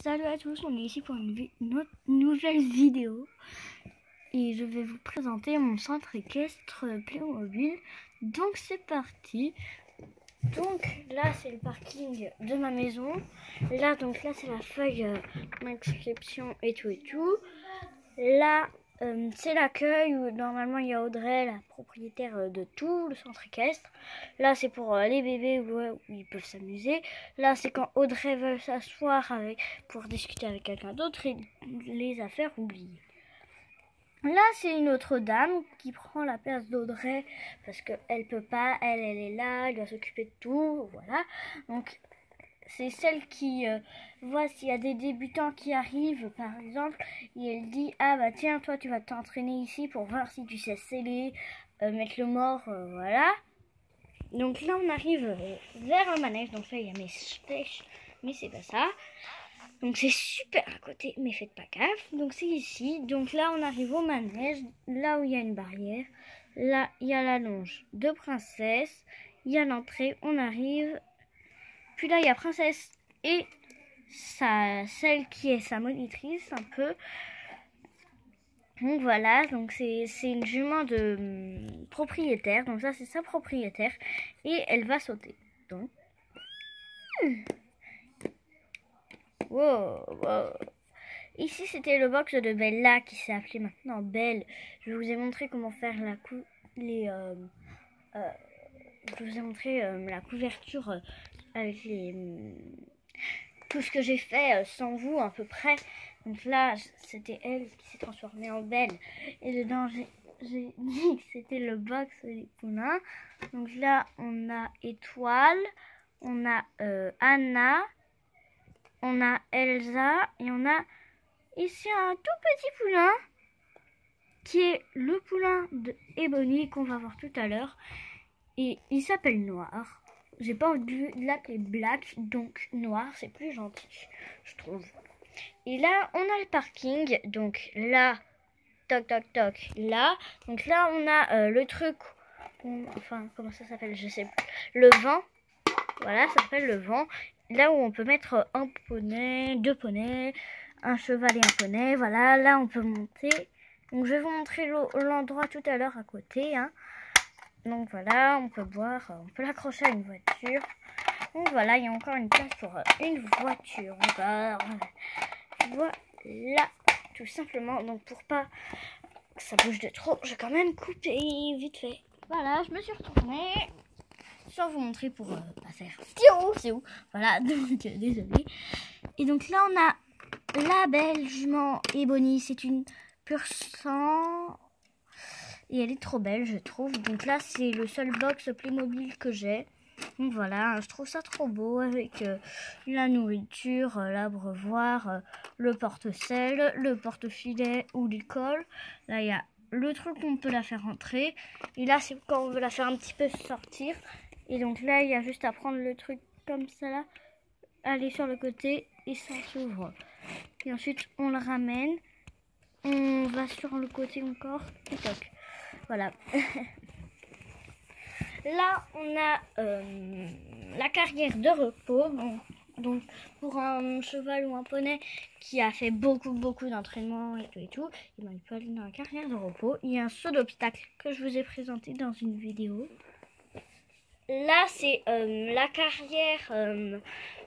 Salut à tous, on est ici pour une autre nouvelle vidéo et je vais vous présenter mon centre équestre Playmobil. Donc c'est parti. Donc là c'est le parking de ma maison. Là c'est la feuille d'inscription et tout. Là c'est l'accueil où normalement il y a Audrey, la propriétaire de tout le centre équestre. Là c'est pour les bébés où ils peuvent s'amuser. Là c'est quand Audrey veut s'asseoir pour discuter avec quelqu'un d'autre et les affaires oubliées. Là c'est une autre dame qui prend la place d'Audrey parce qu'elle peut pas, elle est là, elle doit s'occuper de tout, voilà. Donc c'est celle qui voit s'il y a des débutants qui arrivent, par exemple, et elle dit « Ah bah tiens, toi tu vas t'entraîner ici pour voir si tu sais sceller, mettre le mort, voilà. » Donc là on arrive vers un manège, donc là il y a mes flèches, mais c'est pas ça. Donc c'est super à côté, mais faites pas gaffe. Donc c'est ici, donc là on arrive au manège, là où il y a une barrière. Là il y a la longe de Princesse, il y a l'entrée, on arrive... Puis là, il y a Princesse et celle qui est sa monitrice un peu. Donc voilà, donc c'est une jument de propriétaire. Donc ça, c'est sa propriétaire. Et elle va sauter. Donc. Wow, wow. Ici, c'était le box de Bella qui s'est appelé maintenant Belle. Je vous ai montré comment faire je vous ai montré la couverture avec tout ce que j'ai fait sans vous à peu près. Donc là c'était elle qui s'est transformée en Belle et dedans j'ai dit que c'était le box des poulains. Donc là on a Étoile, on a Anna, on a Elsa et on a ici un tout petit poulain qui est le poulain de Ebony qu'on va voir tout à l'heure. Et il s'appelle Noir. J'ai pas envie de l'appeler Black, donc Noir, c'est plus gentil, je trouve. Et là, on a le parking, donc là, toc toc toc, là. Donc là, on a le truc, enfin, comment ça s'appelle, je sais plus. Le vent, voilà, ça s'appelle le vent. Là où on peut mettre un poney, deux poneys, un cheval et un poney, voilà. Là, on peut monter. Donc je vais vous montrer l'endroit tout à l'heure à côté, hein. Donc voilà, on peut boire, on peut l'accrocher à une voiture. Donc voilà, il y a encore une place pour une voiture encore. Voilà, tout simplement. Donc pour pas que ça bouge de trop, j'ai quand même coupé vite fait. Voilà, je me suis retournée sans vous montrer pour pas faire c'est où. Voilà, donc désolée. Et donc là, on a la belle jument Ebony. C'est une pure sang. Et elle est trop belle, je trouve. Donc là, c'est le seul box Playmobil que j'ai. Donc voilà, je trouve ça trop beau avec la nourriture, l'abreuvoir, le porte-sel, le porte-filet ou l'école. Là, il y a le truc où on peut la faire entrer. Et là, c'est quand on veut la faire un petit peu sortir. Et donc là, il y a juste à prendre le truc comme ça là, aller sur le côté et ça s'ouvre. Et ensuite, on le ramène. On va sur le côté encore et toc. Voilà. Là, on a la carrière de repos. Donc, pour un cheval ou un poney qui a fait beaucoup d'entraînement et tout, il peut aller dans la carrière de repos. Il y a un saut d'obstacle que je vous ai présenté dans une vidéo. Là, c'est la carrière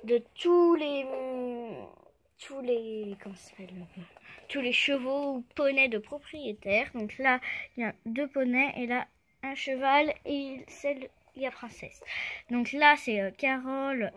de tous les comment ça s'appelle, tous les chevaux ou poneys de propriétaires. Donc là, il y a deux poneys et là, un cheval et il y a Princesse. Donc là, c'est Carole,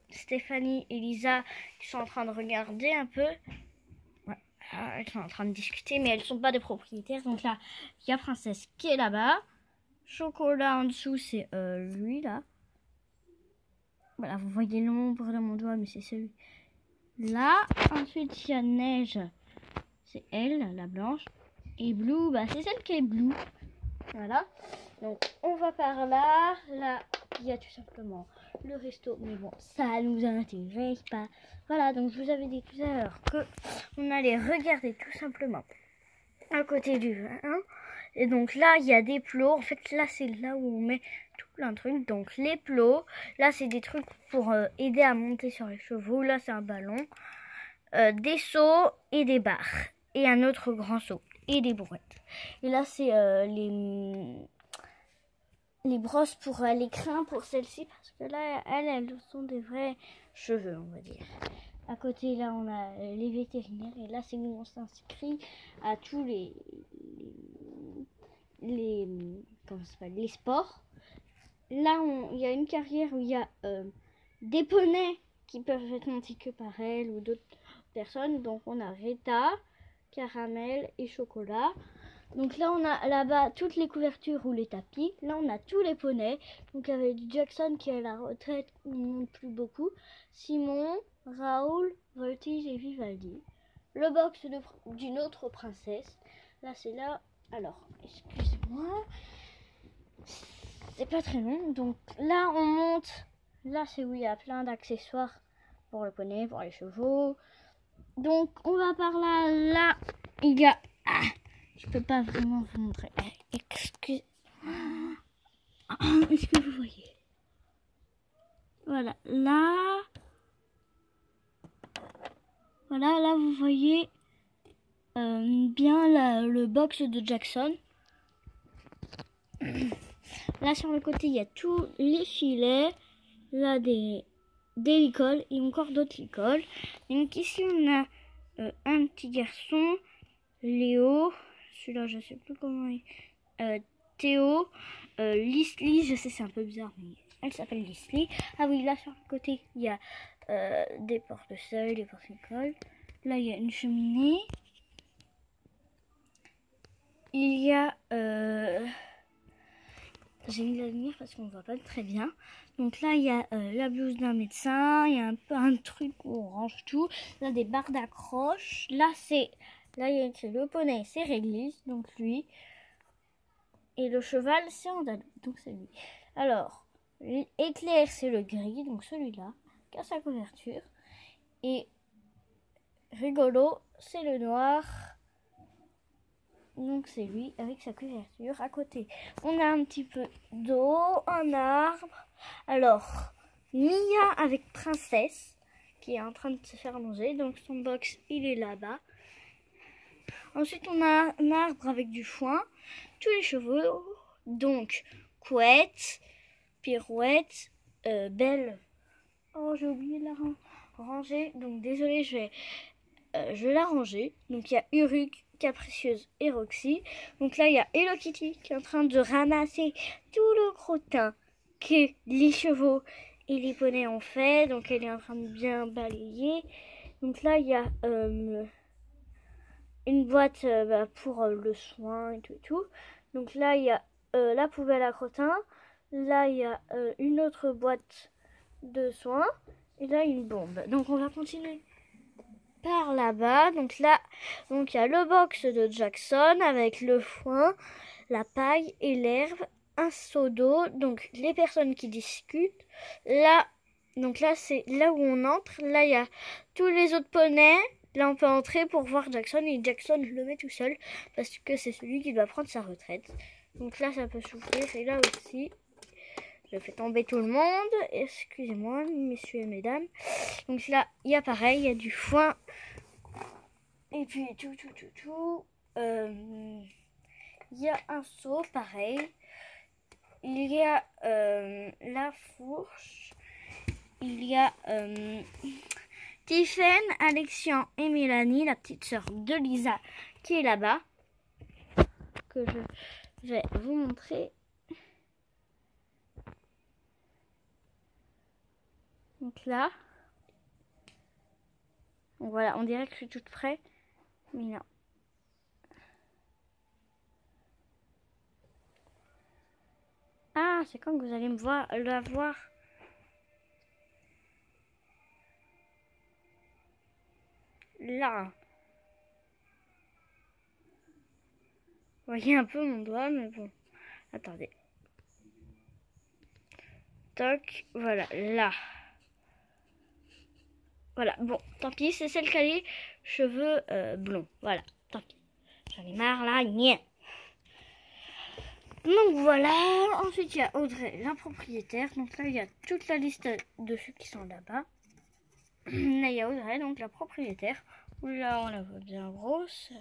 Stéphanie et Lisa qui sont en train de regarder un peu. Ouais, elles sont en train de discuter, mais elles ne sont pas des propriétaires. Donc là, il y a Princesse qui est là-bas. Chocolat en dessous, c'est lui là. Voilà, vous voyez l'ombre de mon doigt, mais c'est celui là. Ensuite, il y a Neige. C'est elle, la blanche. Et Blue, bah c'est celle qui est Blue. Voilà. Donc, on va par là. Là, il y a tout simplement le resto. Mais bon, ça nous intéresse pas. Voilà, donc je vous avais dit tout à l'heure qu'on allait regarder tout simplement à côté du vin. Et donc là, il y a des plots. En fait, là, c'est là où on met tout plein de trucs. Donc, les plots. Là, c'est des trucs pour aider à monter sur les chevaux. Là, c'est un ballon. des seaux et des barres. Et un autre grand seau. Et des brouettes. Et là, c'est les brosses pour les crins pour celle-ci. Parce que là, elles sont des vrais cheveux, on va dire. À côté, là, on a les vétérinaires. Et là, c'est où on s'inscrit à tous les comment ça s'appelle, les sports. Là, il y a une carrière où il y a des poneys qui peuvent être montés que par elle ou d'autres personnes. Donc, on a Rita, Caramel et Chocolat. Donc là, on a là-bas toutes les couvertures ou les tapis. Là, on a tous les poneys. Donc, avec Jackson qui est à la retraite, on ne monte plus beaucoup. Simon, Raoul, Voltige et Vivaldi. Le box d'une autre princesse. Là, c'est là. Alors, excusez-moi. C'est pas très long. Donc là, on monte. Là, c'est où il y a plein d'accessoires pour le poney, pour les chevaux. Donc, on va par là. Là, il y a... Ah, je peux pas vraiment vous montrer. Est-ce que vous voyez? Voilà, là... Voilà, là, vous voyez bien le box de Jackson. Là, sur le côté, il y a tous les filets. Là, des licoles et encore d'autres licoles. Donc ici, on a un petit garçon, Léo. Celui-là, je sais plus comment il... Théo, Leslie, je sais, c'est un peu bizarre, mais elle s'appelle Leslie. Ah oui, là, sur le côté, il y a des porte-seuils, des porte-écoles. Là, il y a une cheminée. Il y a... j'ai mis la lumière parce qu'on ne voit pas très bien. Donc là, il y a la blouse d'un médecin. Il y a un truc où on range tout. Là, des barres d'accroche. Là, c'est le poney, c'est Réglisse, donc lui. Et le cheval, c'est Andalou, donc c'est lui. Alors, Éclair, c'est le gris, donc celui-là, qui a sa couverture. Et Rigolo, c'est le noir. Donc c'est lui avec sa couverture. À côté, on a un petit peu d'eau, un arbre. Alors, Mia avec Princesse, qui est en train de se faire manger. Donc son box, il est là-bas. Ensuite, on a un arbre avec du foin. Tous les chevaux. Donc, Couette, Pirouette, Belle. Oh, j'ai oublié de la ranger. Donc, désolé, je vais la ranger. Donc, il y a Uruk, Capricieuse et Roxy. Donc là, il y a Hello Kitty qui est en train de ramasser tout le crottin que les chevaux et les poneys ont fait. Donc, elle est en train de bien balayer. Donc là, il y a une boîte pour le soin et tout. Donc là, il y a la poubelle à crottin. Là, il y a une autre boîte de soins. Et là, une bombe. Donc, on va continuer par là-bas. Donc là, il y a le box de Jackson avec le foin, la paille et l'herbe, un seau d'eau. Donc, les personnes qui discutent. Là, donc là, c'est là où on entre. Là, il y a tous les autres poneys. Là, on peut entrer pour voir Jackson. Et Jackson, je le mets tout seul parce que c'est celui qui doit prendre sa retraite. Donc là, ça peut s'ouvrir. Et là aussi, je fais tomber tout le monde. Excusez-moi, messieurs et mesdames. Donc là, il y a pareil, il y a du foin. Et puis tout. Il y a un seau, pareil. Il y a la fourche. Il y a Tiffen, Alexian et Mélanie, la petite sœur de Lisa, qui est là-bas. Que je vais vous montrer. Donc là. Donc voilà, on dirait que je suis toute près. Mais non. Ah, c'est quand que vous allez la voir. Là. Vous voyez un peu mon doigt, mais bon. Attendez. Toc, voilà, là. Voilà, bon, tant pis, c'est celle qui a les cheveux blonds. Voilà, tant pis. J'en ai marre là, nia. Donc voilà, ensuite il y a Audrey, la propriétaire. Donc là, il y a toute la liste de ceux qui sont là-bas. Là, il y a Audrey, donc la propriétaire. Là, on la voit bien grosse.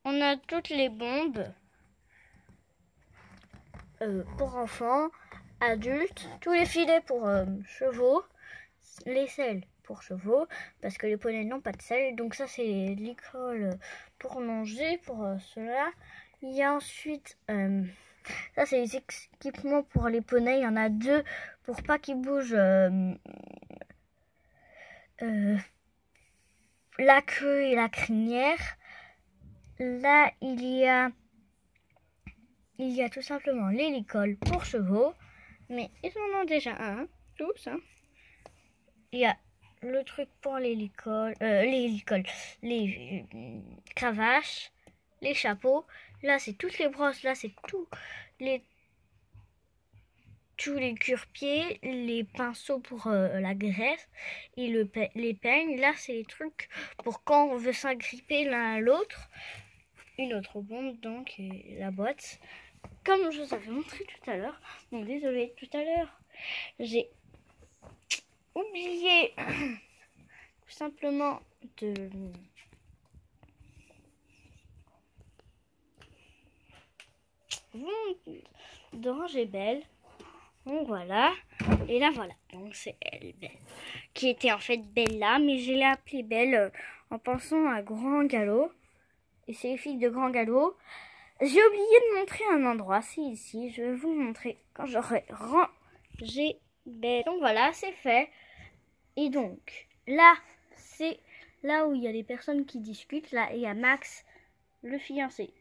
On a toutes les bombes pour enfants, adultes, tous les filets pour chevaux, les selles pour chevaux, parce que les poneys n'ont pas de selle. Donc ça, c'est l'école pour manger, pour cela. Il y a ensuite, ça c'est les équipements pour les poneys. Il y en a 2 pour pas qu'ils bougent la queue et la crinière. Là, il y a tout simplement l'hélicole pour chevaux, mais ils en ont déjà un, tous. Hein. Il y a le truc pour les cravaches, les chapeaux. Là, c'est toutes les brosses. Là, c'est tous les cure-pieds, les pinceaux pour la graisse et les peignes. Là, c'est les trucs pour quand on veut s'agripper l'un à l'autre. Une autre bombe, donc, et la boîte. Comme je vous avais montré tout à l'heure. Donc, désolé, tout à l'heure, j'ai oublié tout simplement de ranger Belle. Donc voilà, et là voilà, donc c'est elle, Belle, qui était en fait Bella, mais je l'ai appelée Belle en pensant à Grand Galop, et c'est les filles de Grand Galop. J'ai oublié de montrer un endroit, c'est ici, je vais vous montrer quand j'aurai rangé Belle. Donc voilà, c'est fait, et donc là, c'est là où il y a des personnes qui discutent. Là, il y a Max, le fiancé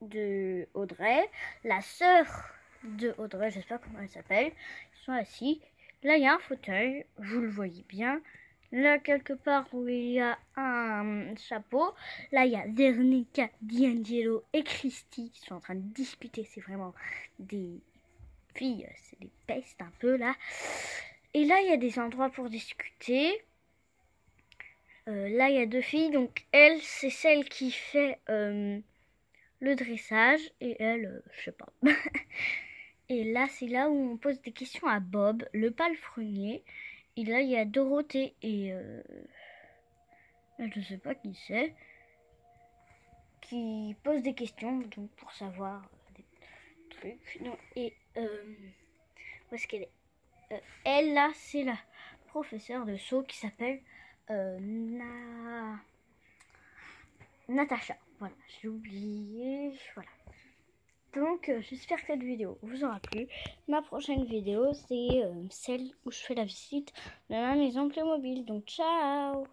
de Audrey, la sœur de Audrey, je sais pas comment elle s'appelle. Ils sont assis. Là, il y a un fauteuil, vous le voyez bien. Là, quelque part où il y a un chapeau. Là, il y a Veronica, D'Angelo et Christy qui sont en train de discuter. C'est vraiment des filles, c'est des pestes un peu là. Et là, il y a des endroits pour discuter. Là, il y a 2 filles. Donc, elle, c'est celle qui fait le dressage. Et elle, je sais pas. Et là, c'est là où on pose des questions à Bob, le palefrenier. Et là, il y a Dorothée et je sais pas qui c'est, qui pose des questions donc pour savoir des trucs. Non, et où est-ce qu'elle est, elle, là, c'est la professeure de saut qui s'appelle Natacha. Voilà, j'ai oublié. Voilà. Donc, j'espère que cette vidéo vous aura plu. Ma prochaine vidéo, c'est celle où je fais la visite de ma maison Playmobil. Donc, ciao!